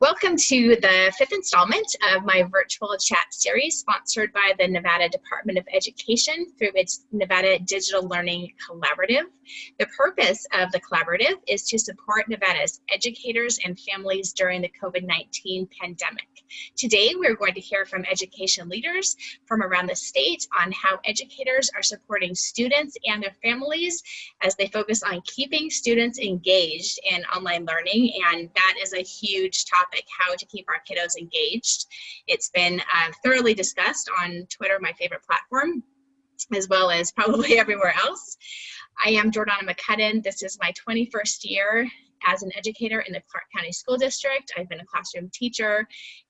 Welcome to the fifth installment of my virtual chat series sponsored by the Nevada Department of Education through its Nevada Digital Learning Collaborative. The purpose of the collaborative is to support Nevada's educators and families during the COVID-19 pandemic. Today, we're going to hear from education leaders from around the state on how educators are supporting students and their families as they focus on keeping students engaged in online learning, and that is a huge topic, how to keep our kiddos engaged. It's been thoroughly discussed on Twitter, my favorite platform, as well as probably everywhere else. I am Jordana McCudden. This is my 21st year as an educator in the Clark County School District. I've been a classroom teacher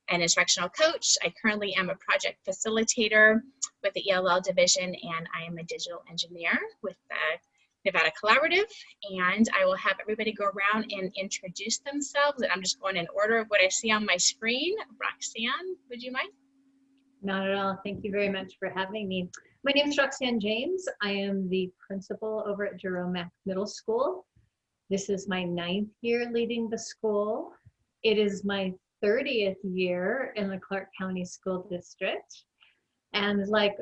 and instructional coach. I currently am a project facilitator with the ELL division, and I am a digital engineer with the Nevada Collaborative, and I will have everybody go around and introduce themselves, and I'm just going in order of what I see on my screen. Roxanne, would you mind? Not at all. Thank you very much for having me. My name is Roxanne James. I am the principal over at Jerome Mack Middle School. This is my 9th year leading the school. It is my 30th year in the Clark County School District. And like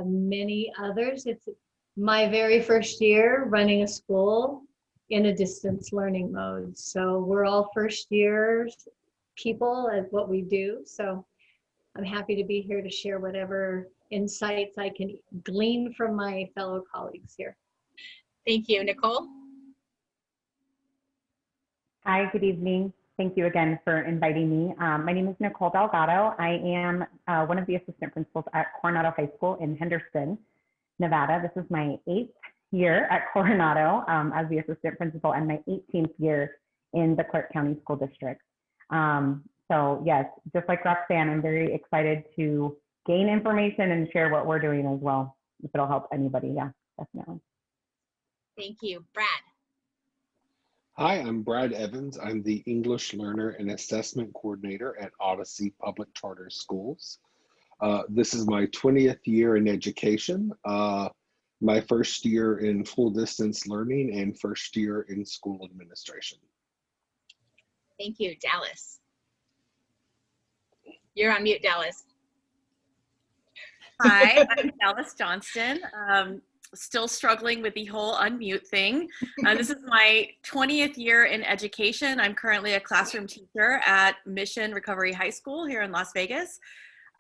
many others, it's my very first year running a school in a distance learning mode. So we're all first years people at what we do. So I'm happy to be here to share whatever insights I can glean from my fellow colleagues here. Thank you. Nicole? Hi, good evening. Thank you again for inviting me. My name is Nicole Delgado. I am one of the assistant principals at Coronado High School in Henderson, Nevada. This is my 8th year at Coronado as the assistant principal and my 18th year in the Clark County School District. So yes, just like Roxanne, I'm very excited to gain information and share what we're doing as well, if it'll help anybody. Yeah, definitely. Thank you. Brad? Hi, I'm Brad Evans. I'm the English Learner and Assessment Coordinator at Odyssey Public Charter Schools. This is my 20th year in education, my first year in full distance learning, and first year in school administration. Thank you. Dallas? You're on mute, Dallas. Hi, I'm Dallas Johnston. Still struggling with the whole unmute thing. This is my 20th year in education. I'm currently a classroom teacher at Mission Recovery High School here in Las Vegas.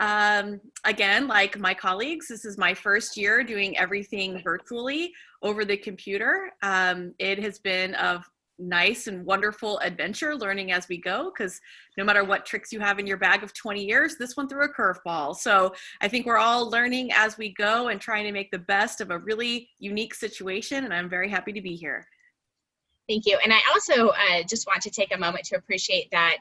Again, like my colleagues, this is my first year doing everything virtually over the computer. It has been a nice and wonderful adventure learning as we go, because no matter what tricks you have in your bag of 20 years, this one threw a curveball. So I think we're all learning as we go and trying to make the best of a really unique situation, and I'm very happy to be here. Thank you. And I also just want to take a moment to appreciate that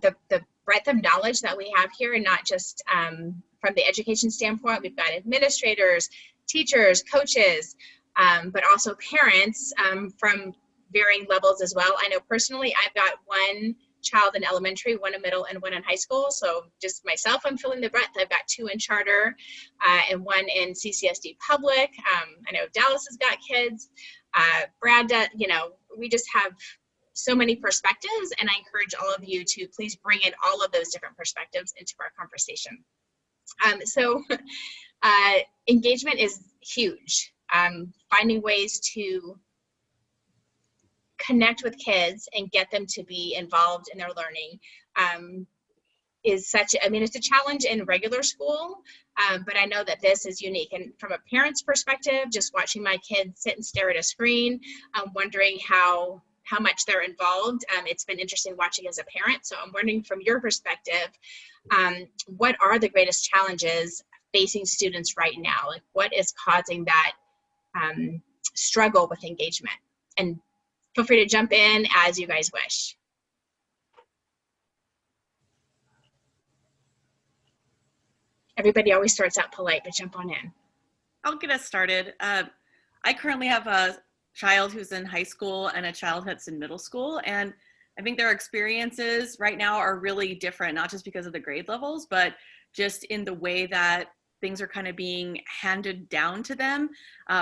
the breadth of knowledge that we have here, and not just from the education standpoint. We've got administrators, teachers, coaches, but also parents from varying levels as well. I know personally, I've got one child in elementary, one in middle, and one in high school. So just myself, I'm feeling the breadth. I've got 2 in charter and 1 in CCSD public. I know Dallas has got kids. Brad, you know, we just have so many perspectives, and I encourage all of you to please bring in all of those different perspectives into our conversation. Engagement is huge. Finding ways to connect with kids and get them to be involved in their learning is such, I mean, it's a challenge in regular school, but I know that this is unique. And from a parent's perspective, just watching my kids sit and stare at a screen, wondering how much they're involved. It's been interesting watching as a parent. So I'm wondering from your perspective, what are the greatest challenges facing students right now? Like, what is causing that struggle with engagement? And feel free to jump in as you guys wish. Everybody always starts out polite, but jump on in. I'll get us started. I currently have a child who's in high school and a child that's in middle school, and I think their experiences right now are really different, not just because of the grade levels, but just in the way that things are kind of being handed down to them.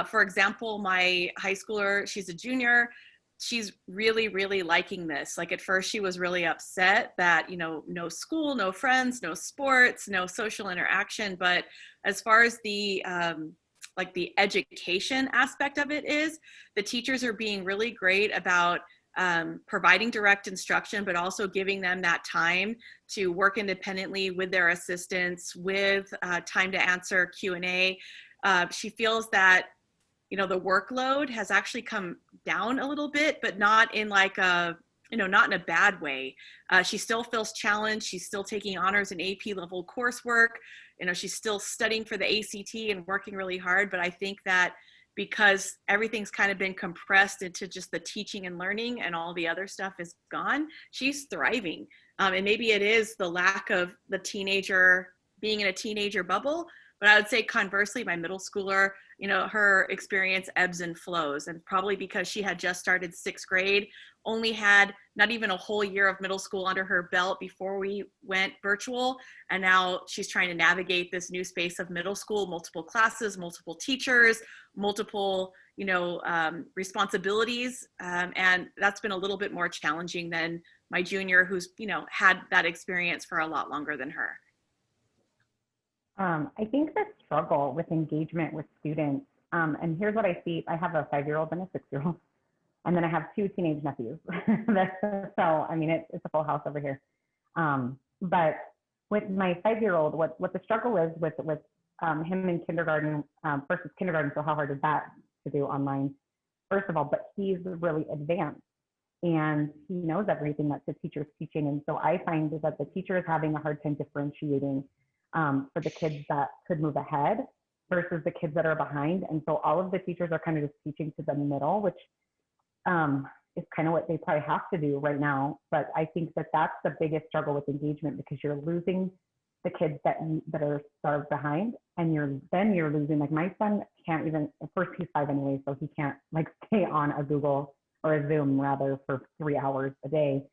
For example, my high schooler, she's a junior, she's really, really liking this. Like at first she was really upset that, you know, no school, no friends, no sports, no social interaction. But as far as the, like the education aspect of it is, the teachers are being really great about providing direct instruction, but also giving them that time to work independently with their assistants, with time to answer Q&A. She feels that, you know, the workload has actually come down a little bit, but not in like a, you know, not in a bad way. She still feels challenged. She's still taking honors and AP level coursework. You know, she's still studying for the ACT and working really hard. But I think that because everything's kind of been compressed into just the teaching and learning and all the other stuff is gone, she's thriving. And maybe it is the lack of the teenager being in a teenager bubble. But I would say conversely, my middle schooler, you know, her experience ebbs and flows, and probably because she had just started 6th grade, only had not even a whole year of middle school under her belt before we went virtual. And now she's trying to navigate this new space of middle school, multiple classes, multiple teachers, multiple, you know, responsibilities. And that's been a little bit more challenging than my junior, who's, you know, had that experience for a lot longer than her. I think the struggle with engagement with students, and here's what I see. I have a 5-year-old and a 6-year-old, and then I have 2 teenage nephews. So, I mean, it's a full house over here. But with my 5-year-old, what the struggle is with him in kindergarten, versus kindergarten, so how hard is that to do online, first of all, but he's really advanced and he knows everything that the teacher's teaching. And so I find that the teacher is having a hard time differentiating for the kids that could move ahead versus the kids that are behind. And so all of the teachers are kind of just teaching to the middle, which is kind of what they probably have to do right now. But I think that that's the biggest struggle with engagement, because you're losing the kids that are starved behind, and you're losing, like my son can't even, first he's 5 anyway, so he can't like stay on a Google or a Zoom rather for 3 hours a day.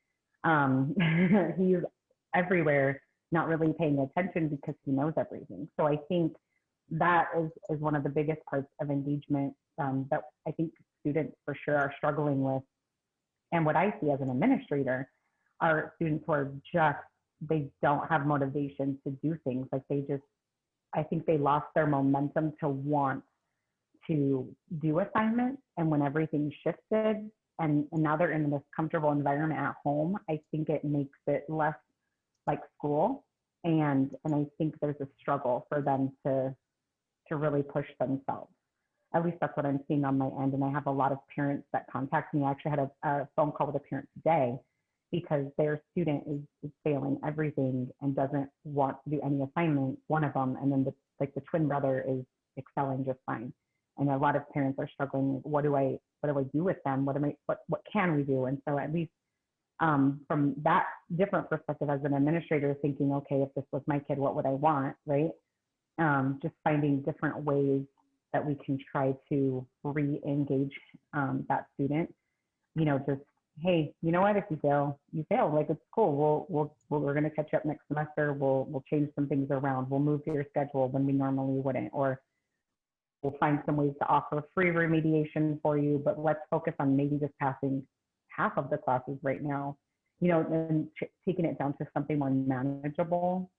He's everywhere, not really paying attention because he knows everything. So I think that is one of the biggest parts of engagement that I think students for sure are struggling with. And what I see as an administrator are students who are just, they don't have motivation to do things. Like I think they lost their momentum to want to do assignments. And when everything shifted and now they're in this comfortable environment at home, I think it makes it less like school. And I think there's a struggle for them to really push themselves. At least that's what I'm seeing on my end. And I have a lot of parents that contact me. I actually had a phone call with a parent today because their student is failing everything and doesn't want to do any assignments, one of them, and then the twin brother is excelling just fine. And a lot of parents are struggling. What do I do with them? What can we do? And so at least from that different perspective as an administrator, thinking, okay, if this was my kid, what would I want, right? Just finding different ways that we can try to re-engage that student. You know, just, hey, you know what? If you fail, you fail. Like, it's cool. We're going to catch up next semester. We'll change some things around. We'll move to your schedule when we normally wouldn't, or we'll find some ways to offer free remediation for you. But let's focus on maybe just passing half of the classes right now. You know, and taking it down to something more manageable.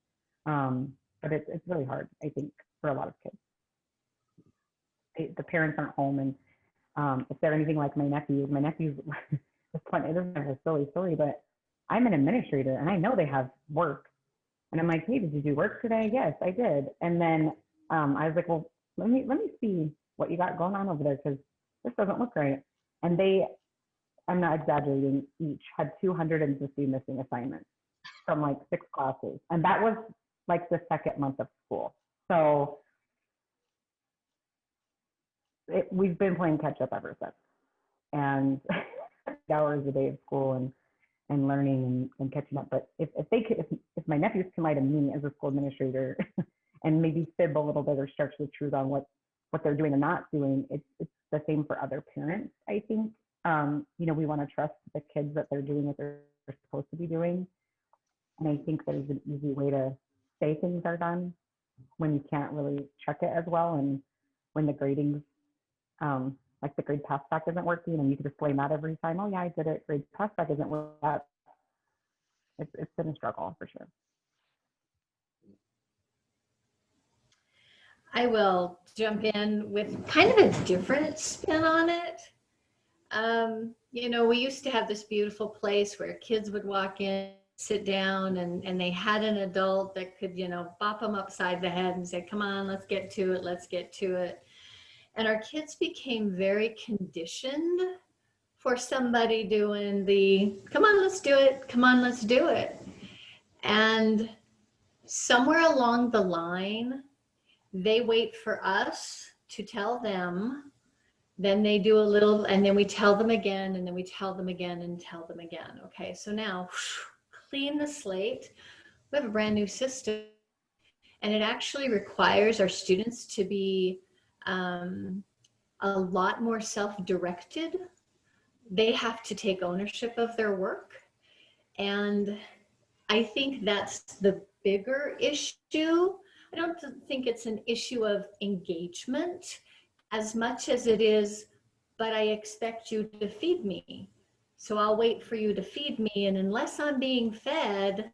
But it's really hard, I think, for a lot of kids. The parents aren't home, and if they're anything like my nephews, it's funny, it doesn't have a silly story, but I'm an administrator and I know they have work. And I'm like, hey, did you do work today? Yes, I did. And then I was like, well, let me see what you got going on over there, because this doesn't look right. And they, I'm not exaggerating, each had 250 missing assignments from like 6 classes. And that was like the 2nd month of school. So we've been playing catch up ever since. And hours a day of school and learning and catching up. But if my nephews can lie to me as a school administrator and maybe fib a little bit or stretch the truth on what they're doing and not doing, it's the same for other parents, I think. You know, we want to trust the kids that they're doing what they're supposed to be doing. And I think there's an easy way to say things are done when you can't really check it as well, and when the gradings like the grade pass back isn't working, and you can just blame that every time. Oh yeah, I did it. Grade pass back isn't working. It's been a struggle for sure. I will jump in with kind of a different spin on it. You know, we used to have this beautiful place where kids would walk in, sit down, and they had an adult that could, you know, bop them upside the head and say, come on, let's get to it, let's get to it. And our kids became very conditioned for somebody doing the, come on, let's do it, come on, let's do it. And somewhere along the line, they wait for us to tell them, then they do a little, and then we tell them again, and then we tell them again and tell them again. Okay, so now clean the slate. We have a brand new system, and it actually requires our students to be a lot more self-directed. They have to take ownership of their work. And I think that's the bigger issue. I don't think it's an issue of engagement as much as it is, but I expect you to feed me. So I'll wait for you to feed me. And unless I'm being fed,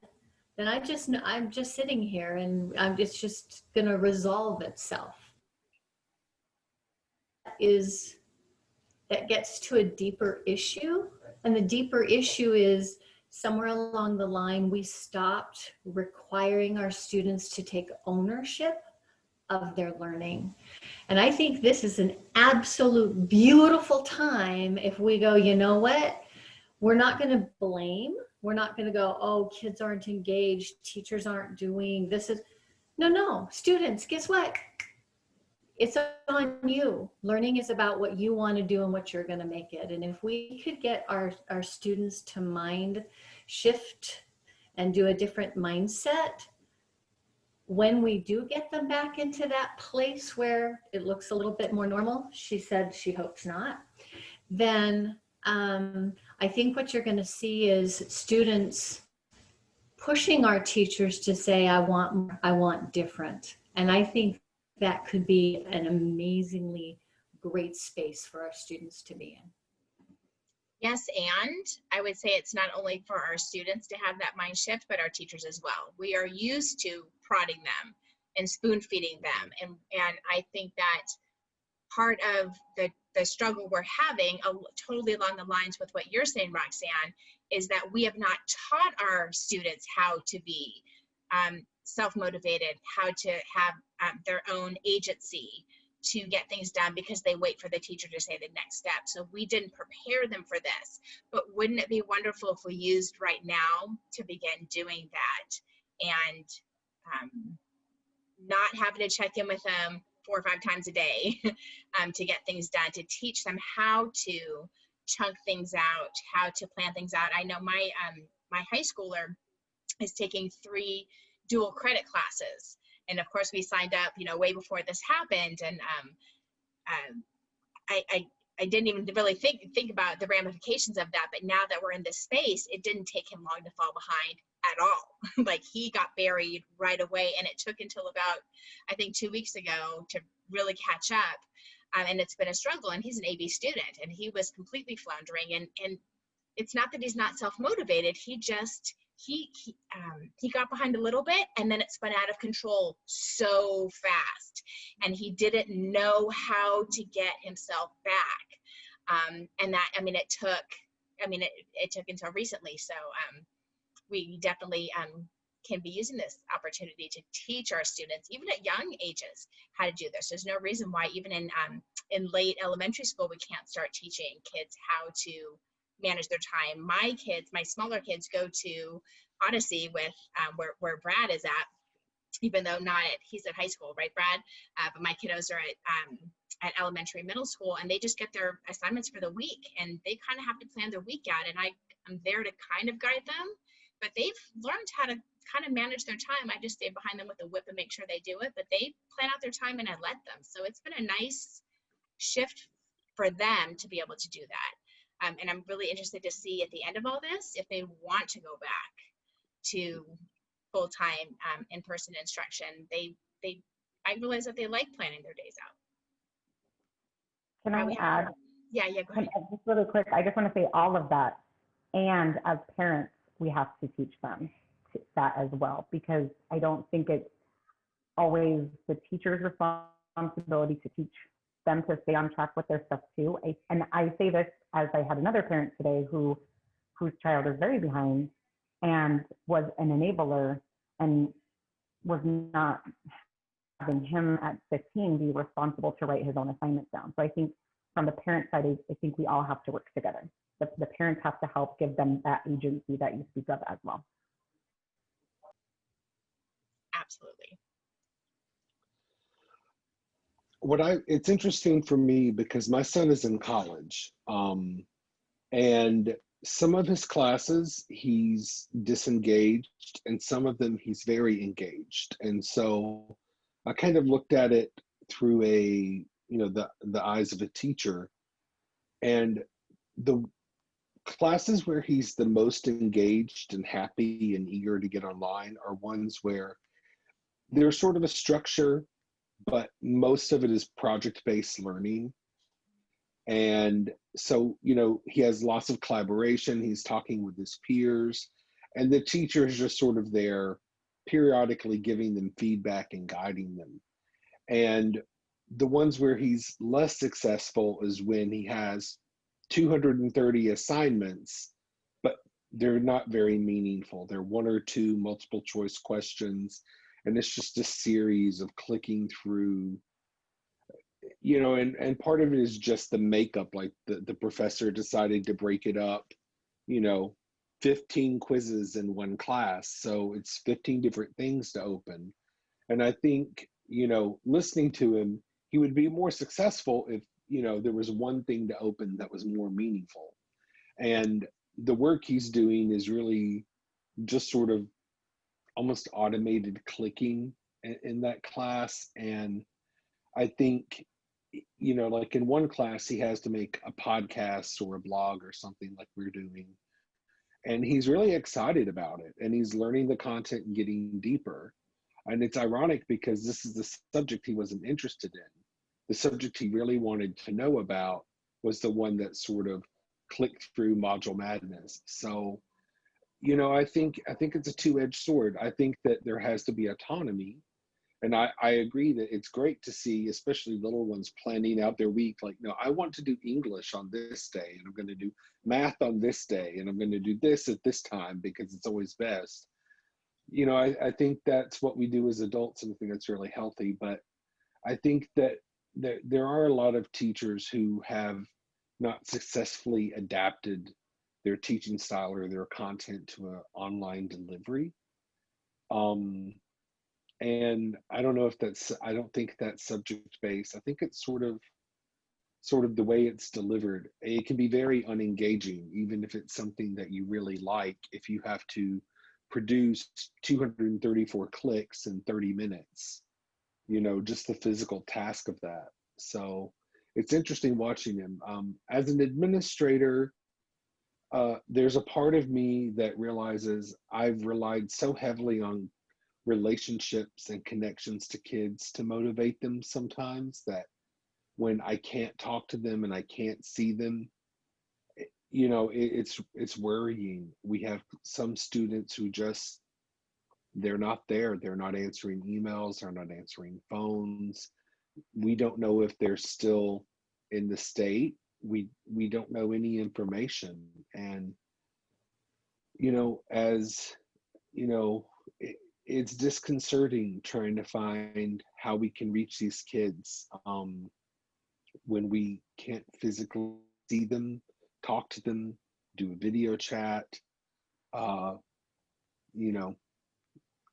then I'm just sitting here, and it's just going to resolve itself. That gets to a deeper issue. And the deeper issue is somewhere along the line, we stopped requiring our students to take ownership of their learning. And I think this is an absolute beautiful time if we go, you know what? We're not going to blame. We're not going to go, oh, kids aren't engaged, teachers aren't doing this. No, students, guess what? It's on you. Learning is about what you want to do and what you're going to make it. And if we could get our students to mind shift and do a different mindset, when we do get them back into that place where it looks a little bit more normal, she said she hopes not, then I think what you're going to see is students pushing our teachers to say, I want different. And I think that could be an amazingly great space for our students to be in. Yes, and I would say it's not only for our students to have that mind shift, but our teachers as well. We are used to prodding them and spoon feeding them. And I think that part of the struggle we're having, totally along the lines with what you're saying, Roxanne, is that we have not taught our students how to be self-motivated, how to have their own agency to get things done, because they wait for the teacher to say the next step. So we didn't prepare them for this. But wouldn't it be wonderful if we used right now to begin doing that, and not having to check in with them 4 or 5 times a day to get things done, to teach them how to chunk things out, how to plan things out. I know my my high schooler is taking 3 dual credit classes. And of course we signed up, you know, way before this happened. And I didn't even really think about the ramifications of that. But now that we're in this space, it didn't take him long to fall behind at all. Like, he got buried right away. And it took until about, I think, 2 weeks ago to really catch up. And it's been a struggle. And he's an AB student, and he was completely floundering. And it's not that he's not self-motivated. He just, he got behind a little bit, and then it spun out of control so fast, and he didn't know how to get himself back. And that, I mean, it took until recently. So we definitely can be using this opportunity to teach our students, even at young ages, how to do this. There's no reason why even in late elementary school we can't start teaching kids how to manage their time. My kids, my smaller kids, go to Odyssey with where Brad is at, even though he's at high school, right, Brad? But my kiddos are at elementary, middle school, and they just get their assignments for the week, and they kind of have to plan their week out. And I'm there to kind of guide them, but they've learned how to kind of manage their time. I just stay behind them with a whip and make sure they do it, but they plan out their time, and I let them. So it's been a nice shift for them to be able to do that. And I'm really interested to see at the end of all this if they want to go back to full-time in-person instruction. I realize that they like planning their days out. Can I add? Yeah, go ahead. Just really quick, I just want to say all of that. And as parents, we have to teach them that as well, because I don't think it's always the teacher's responsibility to teach them to stay on track with their stuff too. And I say this as I had another parent today whose child is very behind and was an enabler and was not having him at 15 be responsible to write his own assignments down. So I think from the parent side, I think we all have to work together. The parents have to help give them that agency that you speak of as well. Absolutely. It's interesting for me because my son is in college, and some of his classes he's disengaged, and some of them he's very engaged. And so I kind of looked at it through the eyes of a teacher, and the classes where he's the most engaged and happy and eager to get online are ones where there's sort of a structure, but most of it is project-based learning. And so, he has lots of collaboration. He's talking with his peers, and the teacher is just sort of there periodically giving them feedback and guiding them. And the ones where he's less successful is when he has 230 assignments, but they're not very meaningful. They're one or two multiple choice questions, and it's just a series of clicking through, and part of it is just the makeup, like the professor decided to break it up, 15 quizzes in one class. So it's 15 different things to open. And I think, listening to him, he would be more successful if, there was one thing to open that was more meaningful. And the work he's doing is really just sort of almost automated clicking in that class. And I think, like in one class, he has to make a podcast or a blog or something like we're doing. And he's really excited about it. And he's learning the content and getting deeper. And it's ironic because this is the subject he wasn't interested in. The subject he really wanted to know about was the one that sort of clicked through Module Madness. So, I think it's a two-edged sword. I think that there has to be autonomy. And I agree that it's great to see, especially little ones planning out their week. Like, no, I want to do English on this day, and I'm going to do math on this day, and I'm going to do this at this time because it's always best. I think that's what we do as adults, and I think that's really healthy. But I think that there are a lot of teachers who have not successfully adapted their teaching style or their content to an online delivery. And I don't know if I don't think that's subject-based. I think it's sort of the way it's delivered. It can be very unengaging, even if it's something that you really like, if you have to produce 234 clicks in 30 minutes, just the physical task of that. So it's interesting watching him. As an administrator, there's a part of me that realizes I've relied so heavily on relationships and connections to kids to motivate them sometimes that when I can't talk to them and I can't see them, it's worrying. We have some students who just, they're not there. They're not answering emails. They're not answering phones. We don't know if they're still in the state. We don't know any information. And, it's disconcerting trying to find how we can reach these kids when we can't physically see them, talk to them, do a video chat.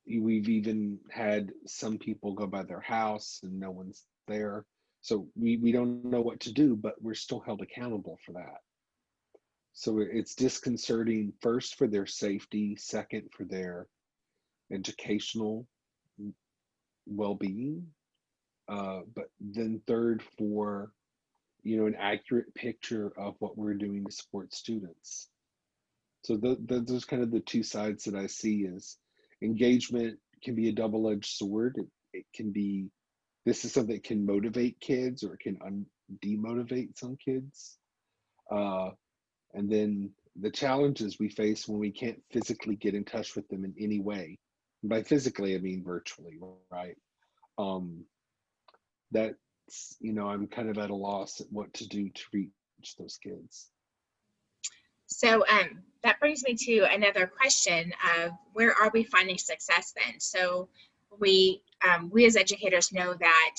We've even had some people go by their house and no one's there. So we don't know what to do, but we're still held accountable for that. So it's disconcerting, first for their safety, second for their educational well-being, but then third for an accurate picture of what we're doing to support students. So those kind of the two sides that I see. Is engagement can be a double-edged sword. It can be, this is something that can motivate kids, or it can demotivate some kids. And then the challenges we face when we can't physically get in touch with them in any way. And by physically, I mean virtually, right? That's, I'm kind of at a loss at what to do to reach those kids. So that brings me to another question of where are we finding success then? So we as educators know that,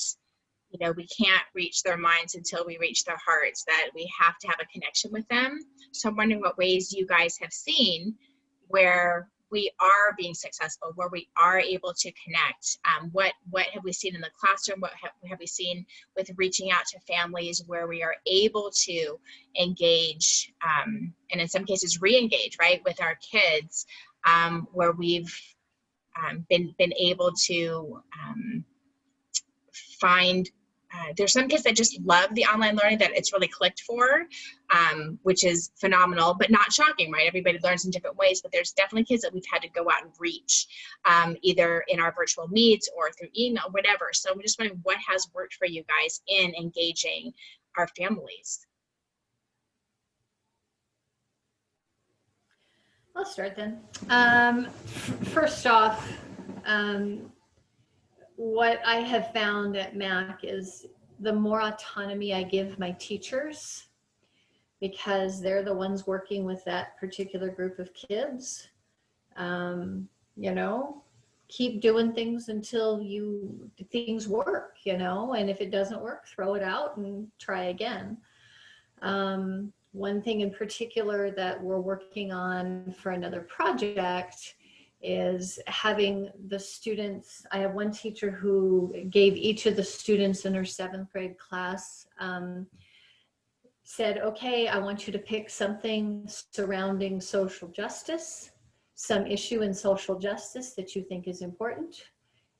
we can't reach their minds until we reach their hearts, that we have to have a connection with them. So I'm wondering what ways you guys have seen where we are being successful, where we are able to connect. What have we seen in the classroom? What have we seen with reaching out to families where we are able to engage, and in some cases re-engage, right, with our kids, where we've been able to find, there's some kids that just love the online learning, that it's really clicked for, which is phenomenal, but not shocking, right? Everybody learns in different ways, but there's definitely kids that we've had to go out and reach, either in our virtual meets or through email, whatever. So I'm just wondering what has worked for you guys in engaging our families. I'll start then. First off, what I have found at MAC is the more autonomy I give my teachers, because they're the ones working with that particular group of kids, keep doing things until things work, and if it doesn't work, throw it out and try again. One thing in particular that we're working on for another project is having the students. I have one teacher who gave each of the students in her 7th grade class, said, okay, I want you to pick something surrounding social justice, some issue in social justice that you think is important.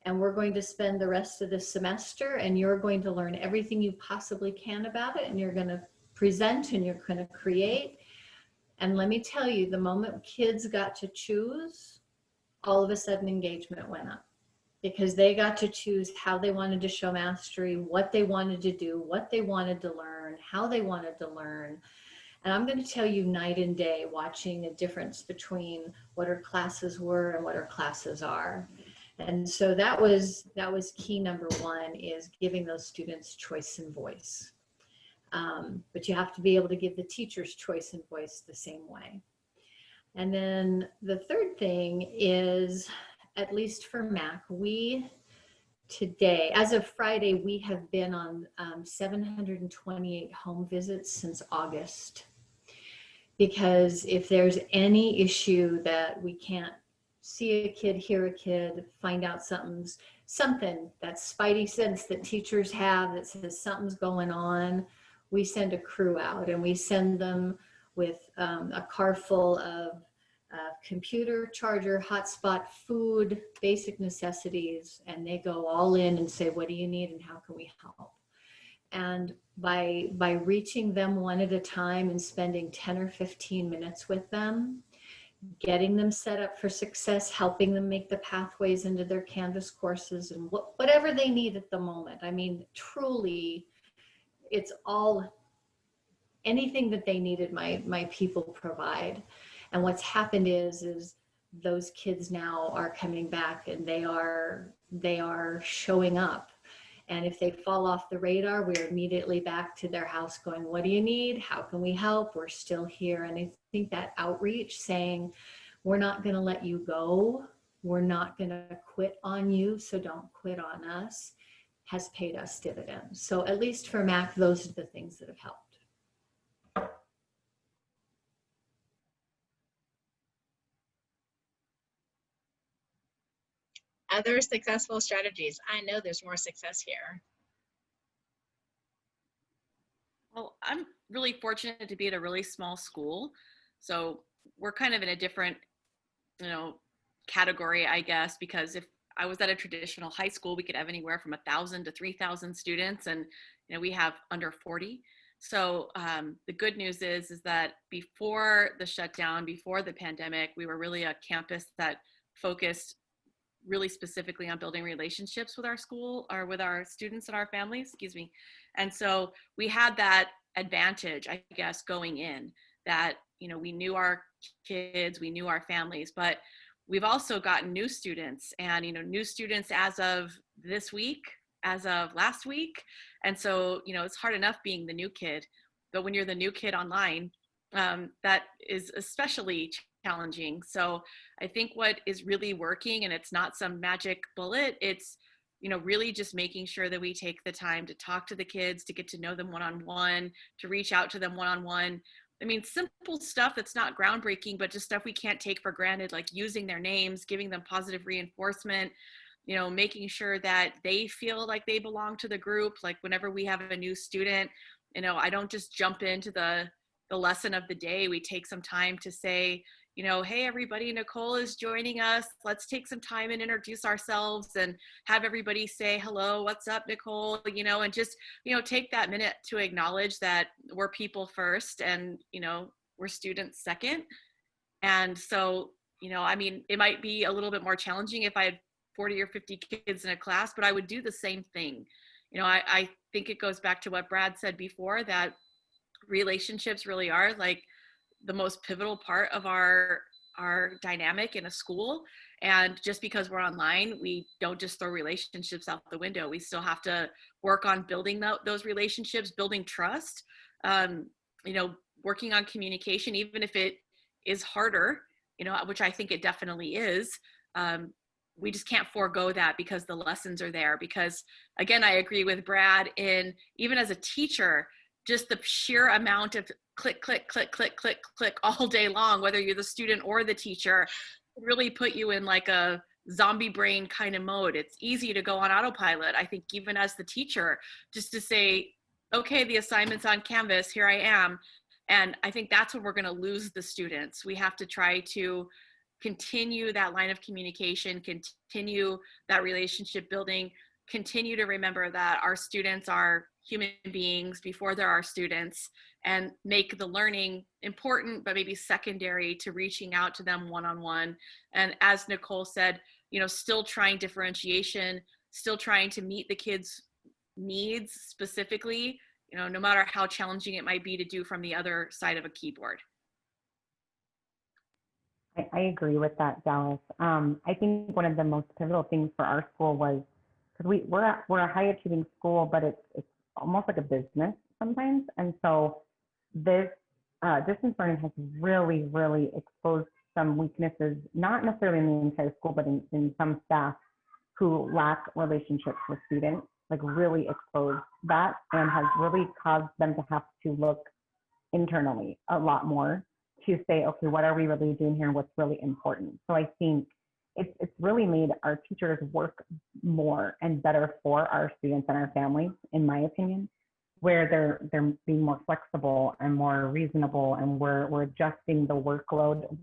And we're going to spend the rest of the semester and you're going to learn everything you possibly can about it. And you're going to present and you're going to create. And let me tell you, the moment kids got to choose, all of a sudden engagement went up, because they got to choose how they wanted to show mastery, what they wanted to do, what they wanted to learn, how they wanted to learn. And I'm going to tell you night and day, watching a difference between what our classes were and what our classes are. And so that was key number one, is giving those students choice and voice. But you have to be able to give the teachers choice and voice the same way. And then the third thing is, at least for MAC, we today, as of Friday, we have been on 728 home visits since August. Because if there's any issue that we can't see a kid, hear a kid, find out something, that spidey sense that teachers have that says something's going on, we send a crew out, and we send them with a car full of computer, charger, hotspot, food, basic necessities, and they go all in and say, what do you need and how can we help? And by reaching them one at a time and spending 10 or 15 minutes with them, getting them set up for success, helping them make the pathways into their Canvas courses and whatever they need at the moment. I mean, truly, it's all, anything that they needed, my people provide. And what's happened is those kids now are coming back, and they are showing up. And if they fall off the radar, we're immediately back to their house going, what do you need? How can we help? We're still here. And I think that outreach, saying, we're not going to let you go, we're not going to quit on you, so don't quit on us, has paid us dividends. So at least for MAC, those are the things that have helped. Other successful strategies. I know there's more success here. Well, I'm really fortunate to be at a really small school. So we're kind of in a different, category, I guess, because if I was at a traditional high school, we could have anywhere from 1,000 to 3,000 students, and we have under 40. So the good news is that before the shutdown, before the pandemic, we were really a campus that focused really specifically on building relationships with our school or with our students and our families, excuse me. And so we had that advantage, I guess, going in that, you know, we knew our kids, we knew our families, but we've also gotten new students and, you know, new students as of this week, as of last week. And so, you know, it's hard enough being the new kid, but when you're the new kid online, that is especially challenging. So I think what is really working, and it's not some magic bullet, it's, you know, really just making sure that we take the time to talk to the kids, to get to know them one-on-one, to reach out to them one-on-one. I mean, simple stuff that's not groundbreaking, but just stuff we can't take for granted, like using their names, giving them positive reinforcement, you know, making sure that they feel like they belong to the group. Like whenever we have a new student, you know, I don't just jump into the lesson of the day. We take some time to say, you know, hey, everybody, Nicole is joining us. Let's take some time and introduce ourselves and have everybody say, hello, what's up, Nicole, you know, and just, you know, take that minute to acknowledge that we're people first and, you know, we're students second. And so, you know, I mean, it might be a little bit more challenging if I had 40 or 50 kids in a class, but I would do the same thing. You know, I think it goes back to what Brad said before, that relationships really are like the most pivotal part of our dynamic in a school. And just because we're online, we don't just throw relationships out the window. We still have to work on building those relationships, building trust, you know, working on communication, even if it is harder, you know, which I think it definitely is. We just can't forego that because the lessons are there. Because again, I agree with Brad in, even as a teacher, just the sheer amount of click, click, click, click, click, click all day long, whether you're the student or the teacher, really put you in like a zombie brain kind of mode. It's easy to go on autopilot. I think even as the teacher, just to say, okay, the assignment's on Canvas, here I am. And I think that's when we're gonna lose the students. We have to try to continue that line of communication, continue that relationship building, continue to remember that our students are human beings before they're our students, and make the learning important, but maybe secondary to reaching out to them one-on-one. And as Nicole said, you know, still trying differentiation, still trying to meet the kids' needs specifically, you know, no matter how challenging it might be to do from the other side of a keyboard. I agree with that, Dallas. I think one of the most pivotal things for our school was, because we're a high achieving school, but it's almost like a business sometimes. And so this distance learning has really, really exposed some weaknesses, not necessarily in the entire school, but in some staff who lack relationships with students, like really exposed that, and has really caused them to have to look internally a lot more to say, okay, what are we really doing here and what's really important? So I think it's really made our teachers work more and better for our students and our families, in my opinion, where they're being more flexible and more reasonable, and we're adjusting the workload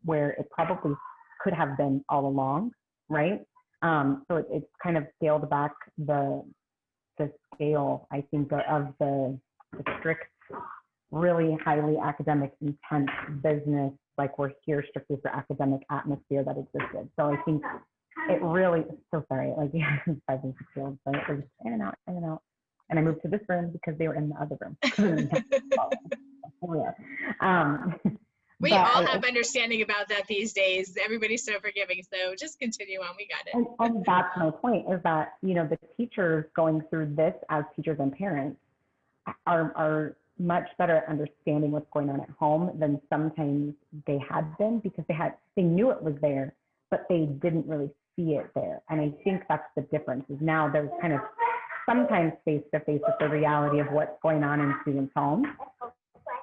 where it probably could have been all along, right? So it's kind of scaled back the scale, I think, of the strict, really highly academic, intense business, like we're here strictly for academic atmosphere that existed. So I think it really, so sorry, like, yeah, 5 and 6 year olds, but it was in and out, in and out. And I moved to this room because they were in the other room. We all have understanding about that these days. Everybody's so forgiving. So just continue on. We got it. And that's my point, is that, you know, the teachers going through this as teachers and parents are much better at understanding what's going on at home than sometimes they had been, because they knew it was there, but they didn't really see it there. And I think that's the difference, is now they're kind of sometimes face to face with the reality of what's going on in students' homes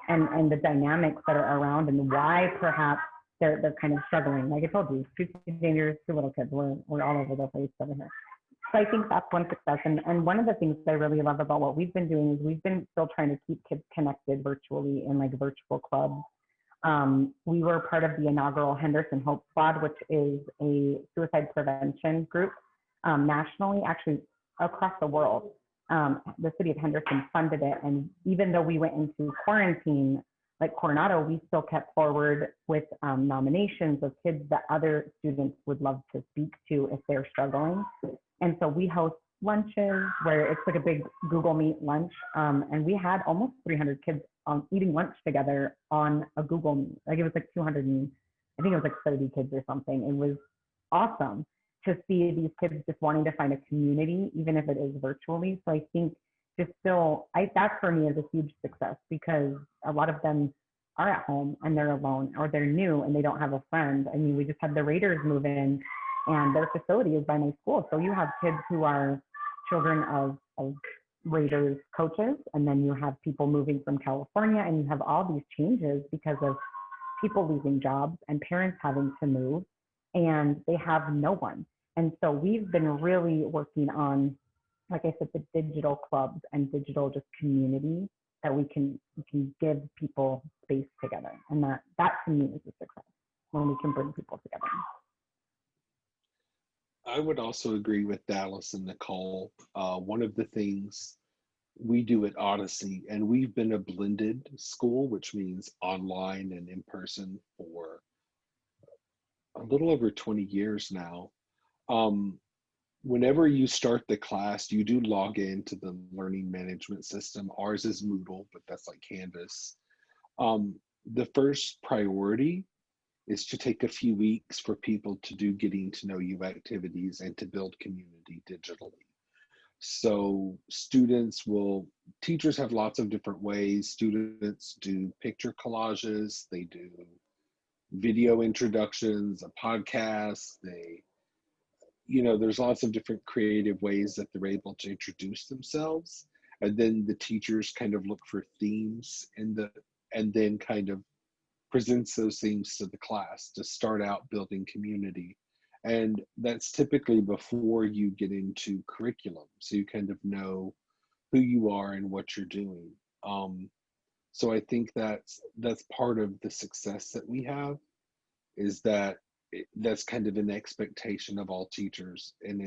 and the dynamics that are around, and why perhaps they're kind of struggling. Like I told you, 2 teenagers, 2 little kids, we're all over the place over here. So I think that's one success. And one of the things I really love about what we've been doing is we've been still trying to keep kids connected virtually in like virtual clubs. We were part of the inaugural Henderson Hope Squad, which is a suicide prevention group nationally, actually across the world. The city of Henderson funded it. And even though we went into quarantine, like Coronado, we still kept forward with nominations of kids that other students would love to speak to if they're struggling. And so we host lunches where it's like a big Google Meet lunch. And we had almost 300 kids eating lunch together on a Google Meet. Like it was like 200 and I think it was like 30 kids or something. It was awesome to see these kids just wanting to find a community, even if it is virtually. So I think just still, that for me is a huge success because a lot of them are at home and they're alone or they're new and they don't have a friend. I mean, we just had the Raiders move in and their facility is by my school. So you have kids who are children of Raiders coaches, and then you have people moving from California, and you have all these changes because of people losing jobs and parents having to move, and they have no one. And so we've been really working on, like I said, the digital clubs and digital just community that we can give people space together. And that to me is a success when we can bring people together. I would also agree with Dallas and Nicole. One of the things we do at Odyssey, and we've been a blended school, which means online and in person for a little over 20 years now. Whenever you start the class, you do log into the learning management system. Ours is Moodle, but that's like Canvas. The first priority is to take a few weeks for people to do getting to know you activities and to build community digitally. So teachers have lots of different ways. Students do picture collages, they do video introductions, a podcast, there's lots of different creative ways that they're able to introduce themselves. And then the teachers kind of look for themes and then kind of presents those themes to the class to start out building community. And that's typically before you get into curriculum. So you kind of know who you are and what you're doing. So I think that's part of the success that we have, is that that's kind of an expectation of all teachers. And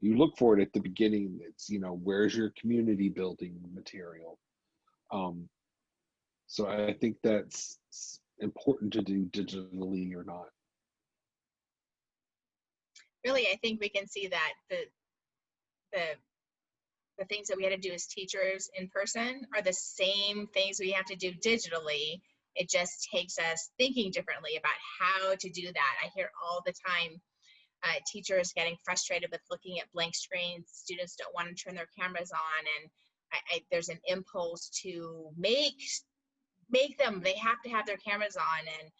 you look for it at the beginning. It's, where's your community building material? So I think that's important to do digitally or not. Really, I think we can see that the things that we had to do as teachers in person are the same things we have to do digitally. It just takes us thinking differently about how to do that. I hear all the time teachers getting frustrated with looking at blank screens. Students don't want to turn their cameras on, and there's an impulse to make them, they have to have their cameras on, and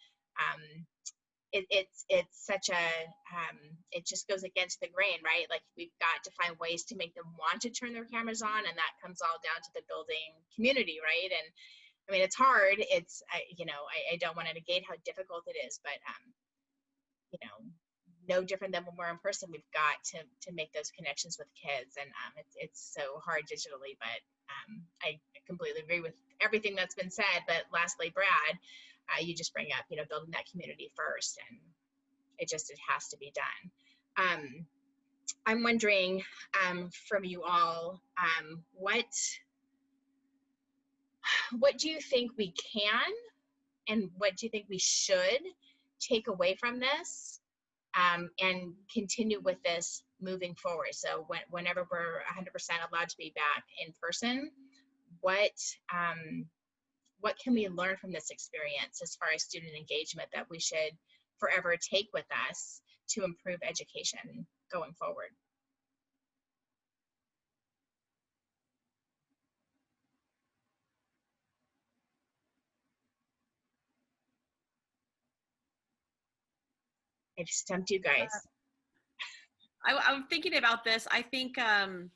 it's such a it just goes against the grain, right? Like, we've got to find ways to make them want to turn their cameras on, and that comes all down to the building community, right? And I mean, it's hard. I don't want to negate how difficult it is, but no different than when we're in person. We've got to make those connections with kids, and it's so hard digitally. But I completely agree with everything that's been said. But lastly, Brad, you just bring up building that community first, and it has to be done. I'm wondering from you all, what do you think we can, and what do you think we should take away from this, and continue with this moving forward? So whenever we're 100% allowed to be back in person, what can we learn from this experience as far as student engagement that we should forever take with us to improve education going forward? I just stumped you guys. I'm thinking about this. I think the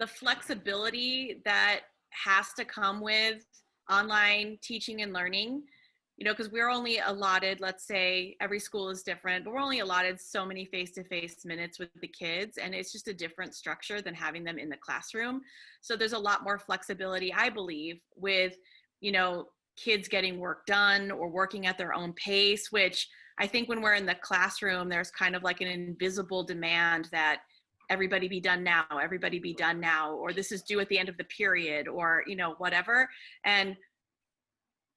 flexibility that has to come with online teaching and learning, because we're only allotted, let's say every school is different, but we're only allotted so many face-to-face minutes with the kids, and it's just a different structure than having them in the classroom. So there's a lot more flexibility, I believe, with, kids getting work done or working at their own pace, which I think when we're in the classroom, there's kind of like an invisible demand that everybody be done now, or this is due at the end of the period, or, whatever. And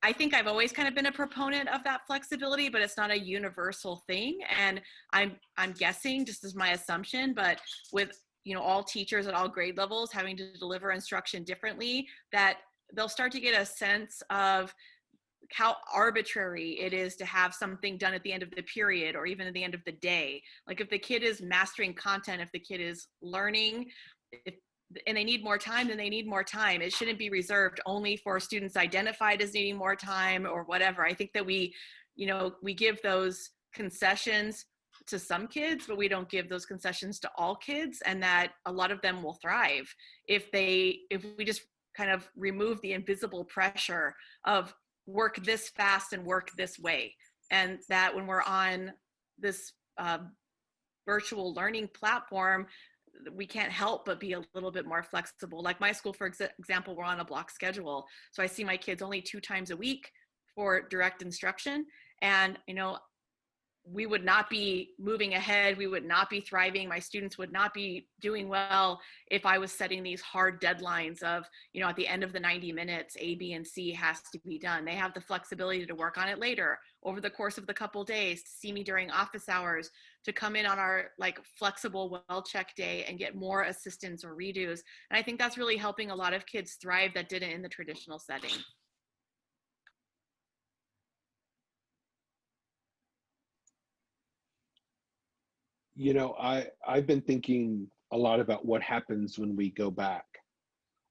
I think I've always kind of been a proponent of that flexibility, but it's not a universal thing. And I'm guessing, just as my assumption, but with all teachers at all grade levels having to deliver instruction differently, that they'll start to get a sense of how arbitrary it is to have something done at the end of the period or even at the end of the day. Like if the kid is mastering content, if the kid is learning, and they need more time, then they need more time. It shouldn't be reserved only for students identified as needing more time or whatever. I think that we give those concessions to some kids, but we don't give those concessions to all kids, and that a lot of them will thrive if we just kind of remove the invisible pressure of work this fast and work this way. And that when we're on this virtual learning platform, we can't help but be a little bit more flexible. Like my school, for example, we're on a block schedule. So I see my kids only 2 times a week for direct instruction. And, we would not be moving ahead. We would not be thriving. My students would not be doing well if I was setting these hard deadlines of, at the end of the 90 minutes, A, B, and C has to be done. They have the flexibility to work on it later over the course of the couple days, to see me during office hours, to come in on our flexible well-check day and get more assistance or redos. And I think that's really helping a lot of kids thrive that didn't in the traditional setting. I've been thinking a lot about what happens when we go back.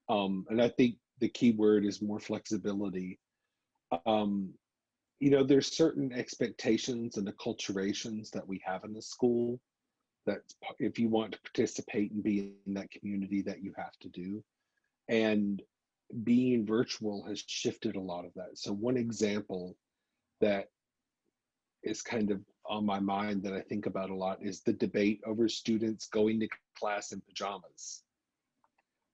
And I think the key word is more flexibility. There's certain expectations and acculturations that we have in the school that if you want to participate and be in that community that you have to do. And being virtual has shifted a lot of that. So one example that is kind of on my mind that I think about a lot is the debate over students going to class in pajamas,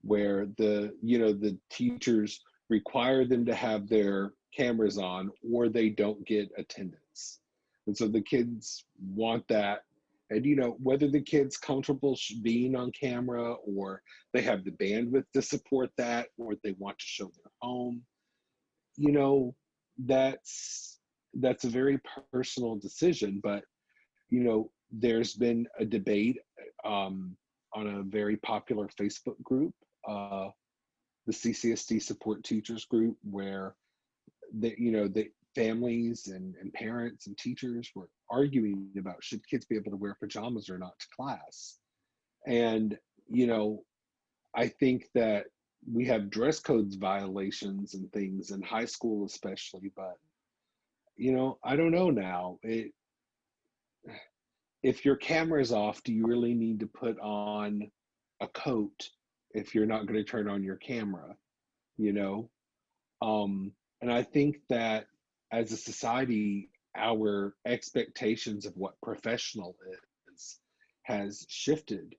where the teachers require them to have their cameras on or they don't get attendance. And so the kids want that. And, whether the kid's comfortable being on camera or they have the bandwidth to support that or they want to show their home, that's a very personal decision. But, there's been a debate on a very popular Facebook group, the CCSD Support Teachers Group, where the families and parents and teachers were arguing about should kids be able to wear pajamas or not to class. And, I think that we have dress codes violations and things in high school especially, but, I don't know now. If your camera's off, do you really need to put on a coat if you're not going to turn on your camera? And I think that as a society, our expectations of what professional is has shifted.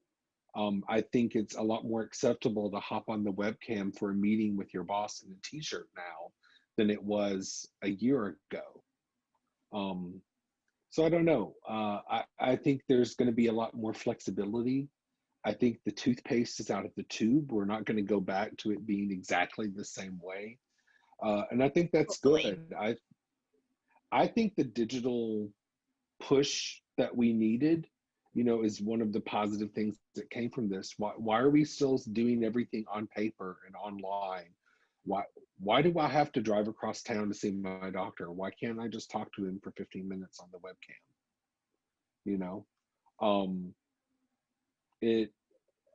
I think it's a lot more acceptable to hop on the webcam for a meeting with your boss in a t-shirt now than it was a year ago. So I don't know. I think there's going to be a lot more flexibility. I think the toothpaste is out of the tube. We're not going to go back to it being exactly the same way. And I think that's good. I think the digital push that we needed, is one of the positive things that came from this. Why are we still doing everything on paper and online? Why do I have to drive across town to see my doctor? Why can't I just talk to him for 15 minutes on the webcam?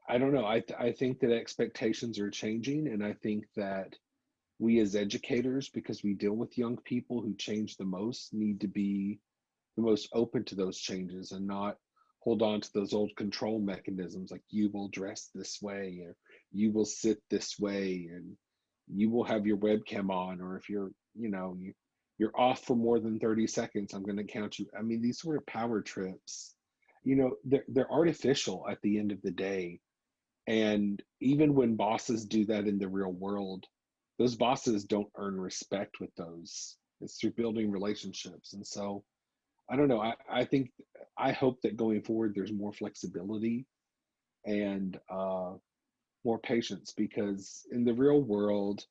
I don't know. I think that expectations are changing, and I think that we as educators, because we deal with young people who change the most, need to be the most open to those changes and not hold on to those old control mechanisms like you will dress this way or you will sit this way and you will have your webcam on, or if you're off for more than 30 seconds, I'm going to count you. I mean, these sort of power trips, they're artificial at the end of the day. And even when bosses do that in the real world, those bosses don't earn respect with those. It's through building relationships. And so I don't know. I hope that going forward, there's more flexibility and more patience, because in the real world,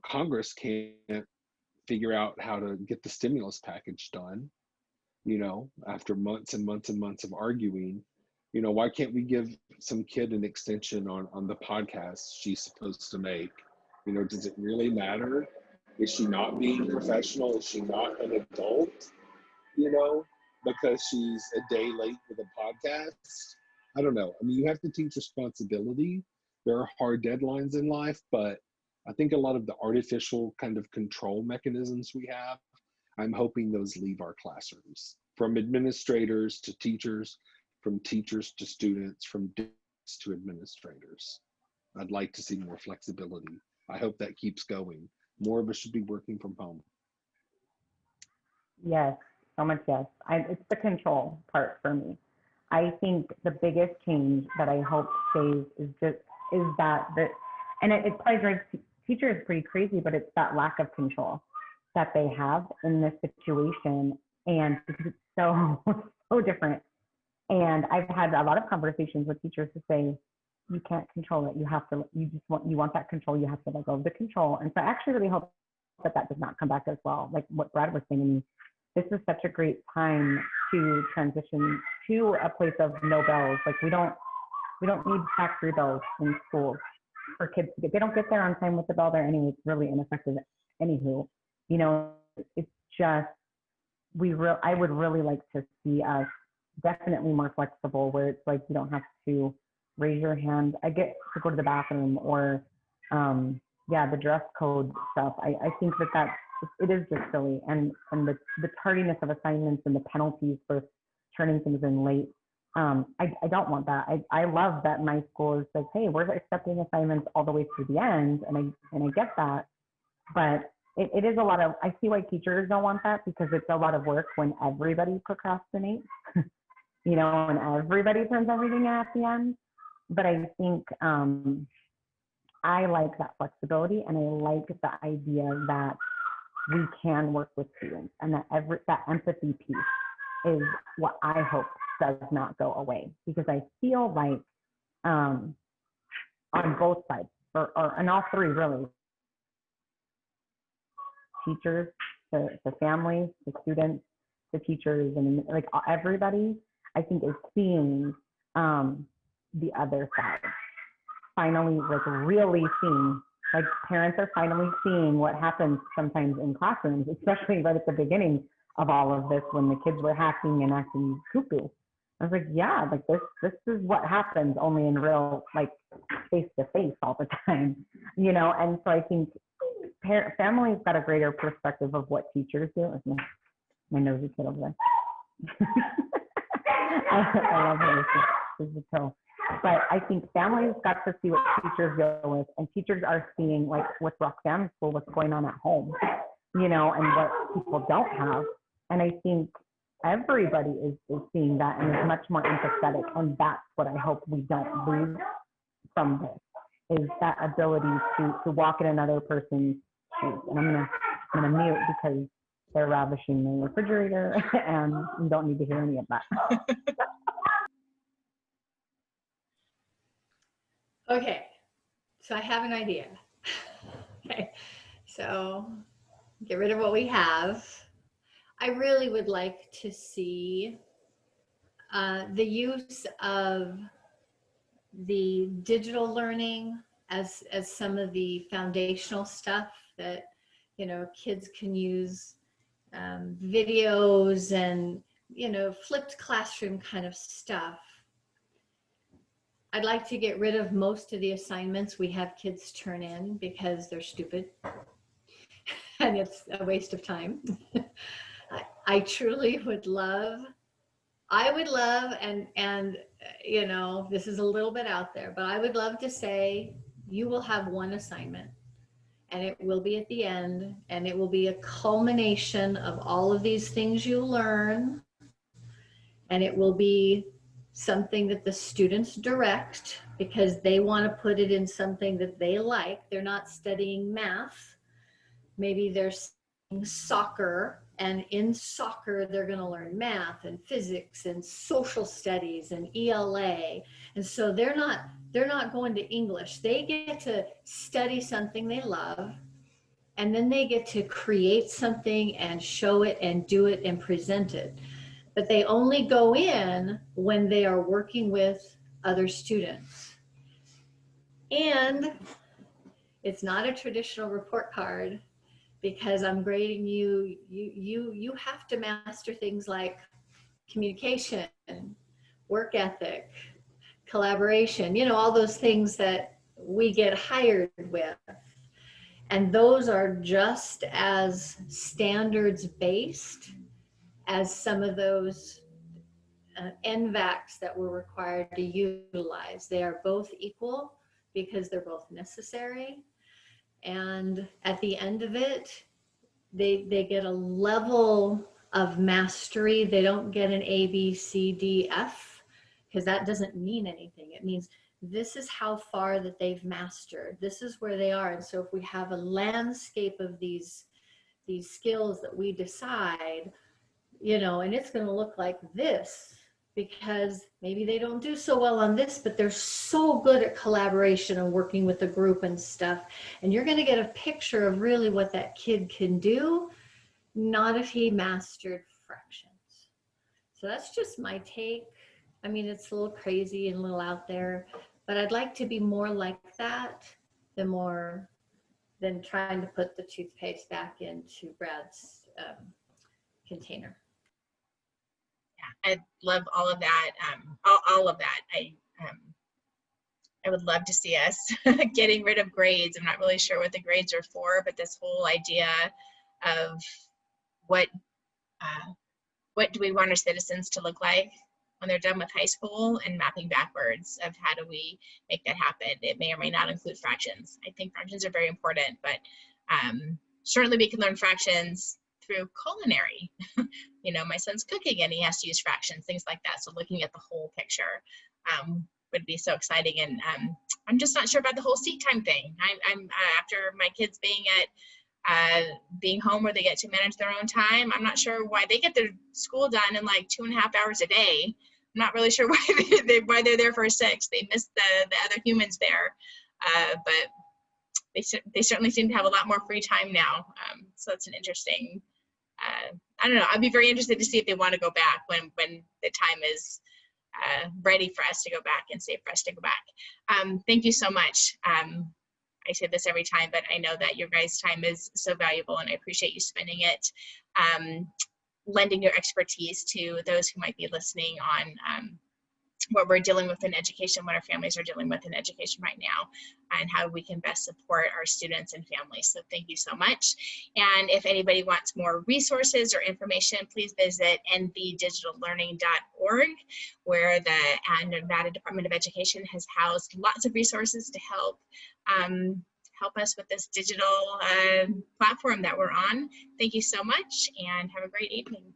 Congress can't figure out how to get the stimulus package done, you know, after months and months and months of arguing. You know, why can't we give some kid an extension on the podcast she's supposed to make? You know, does it really matter? Is she not being professional? Is she not an adult? You know, because she's a day late with a podcast? I don't know. I mean, you have to teach responsibility. There are hard deadlines in life, but I think a lot of the artificial kind of control mechanisms we have, I'm hoping those leave our classrooms, from administrators to teachers, from teachers to students, from students to administrators. I'd like to see more flexibility. I hope that keeps going. More of us should be working from home. Yes, so much yes. It's the control part for me. I think the biggest change that I hope stays is that and it probably drives teachers pretty crazy, but it's that lack of control that they have in this situation, and because it's so different. And I've had a lot of conversations with teachers who say, you can't control it. You want that control. You have to let go of the control. And so I actually really hope that does not come back as well. Like what Brad was saying, this is such a great time to transition to a place of no bells. Like we don't need factory bells in schools for kids to get. They don't get there on time with the bell there anyway. It's really ineffective. Anywho, you know, it's just I would really like to see us definitely more flexible, where it's like you don't have to raise your hand. I get to go to the bathroom, or the dress code stuff. I think it is just silly, and the tardiness of assignments and the penalties for turning things in late. I don't want that. I love that my school says, hey, we're accepting assignments all the way through the end, and I get that, but it is a lot of, I see why teachers don't want that, because it's a lot of work when everybody procrastinates, you know, and everybody turns everything at the end. But I think I like that flexibility, and I like the idea that we can work with students, and that empathy piece is what I hope does not go away, because I feel like on both sides, or on all three really, teachers, the families, the students, the teachers, and like everybody, I think is seeing the other side. Finally, like really seeing, like parents are finally seeing what happens sometimes in classrooms, especially right at the beginning of all of this, when the kids were hacking and acting cuckoo. I was like, yeah, like this is what happens, only in real, like face to face all the time, you know? And so I think families got a greater perspective of what teachers do. My nose is hit over there. I love her. She's a toe. But I think families got to see what teachers deal with, and teachers are seeing, like with Roxanne's school, what's going on at home, you know, and what people don't have. And I think everybody is seeing that and is much more empathetic. And that's what I hope we don't lose from this, is that ability to walk in another person's shoes. And I'm gonna mute because they're ravishing the refrigerator and you don't need to hear any of that. Okay, so I have an idea. Okay, so get rid of what we have. I really would like to see the use of the digital learning as some of the foundational stuff that, you know, kids can use, videos and, you know, flipped classroom kind of stuff. I'd like to get rid of most of the assignments we have kids turn in because they're stupid and it's a waste of time. I truly would love, and you know, this is a little bit out there, but I would love to say you will have one assignment and it will be at the end, and it will be a culmination of all of these things you learn, and it will be something that the students direct because they want to put it in something that they like. They're not studying math. Maybe they're studying soccer, and in soccer they're going to learn math and physics and social studies and ELA. And so they're not going to English. They get to study something they love, and then they get to create something and show it and do it and present it. But they only go in when they are working with other students. And it's not a traditional report card, because I'm grading you. You have to master things like communication, work ethic, collaboration, you know, all those things that we get hired with. And those are just as standards based as some of those NVACs that we're required to utilize. They are both equal because they're both necessary. And at the end of it, they get a level of mastery. They don't get an A, B, C, D, F, because that doesn't mean anything. It means this is how far that they've mastered. This is where they are. And so if we have a landscape of these skills that we decide, you know, and it's going to look like this, because maybe they don't do so well on this, but they're so good at collaboration and working with a group and stuff. And you're going to get a picture of really what that kid can do, not if he mastered fractions. So that's just my take. I mean, it's a little crazy and a little out there, but I'd like to be more like that than trying to put the toothpaste back into Brad's container. I love all of that. All of that. I would love to see us getting rid of grades. I'm not really sure what the grades are for, but this whole idea of what do we want our citizens to look like when they're done with high school, and mapping backwards of how do we make that happen. It may or may not include fractions. I think fractions are very important, but certainly we can learn fractions through culinary. You know, my son's cooking and he has to use fractions, things like that. So looking at the whole picture would be so exciting. And I'm just not sure about the whole seat time thing. I'm after my kids being home where they get to manage their own time, I'm not sure why they get their school done in like 2.5 hours a day. I'm not really sure why they're there for 6. They miss the other humans there, but they certainly seem to have a lot more free time now. So that's an interesting. I don't know. I'd be very interested to see if they want to go back when the time is ready for us to go back and safe for us to go back. Thank you so much. I say this every time, but I know that your guys' time is so valuable, and I appreciate you spending it lending your expertise to those who might be listening on what we're dealing with in education, what our families are dealing with in education right now, and how we can best support our students and families. So thank you so much. And if anybody wants more resources or information, please visit nvdigitallearning.org, where the Nevada Department of Education has housed lots of resources to help us with this digital platform that we're on. Thank you so much, and have a great evening.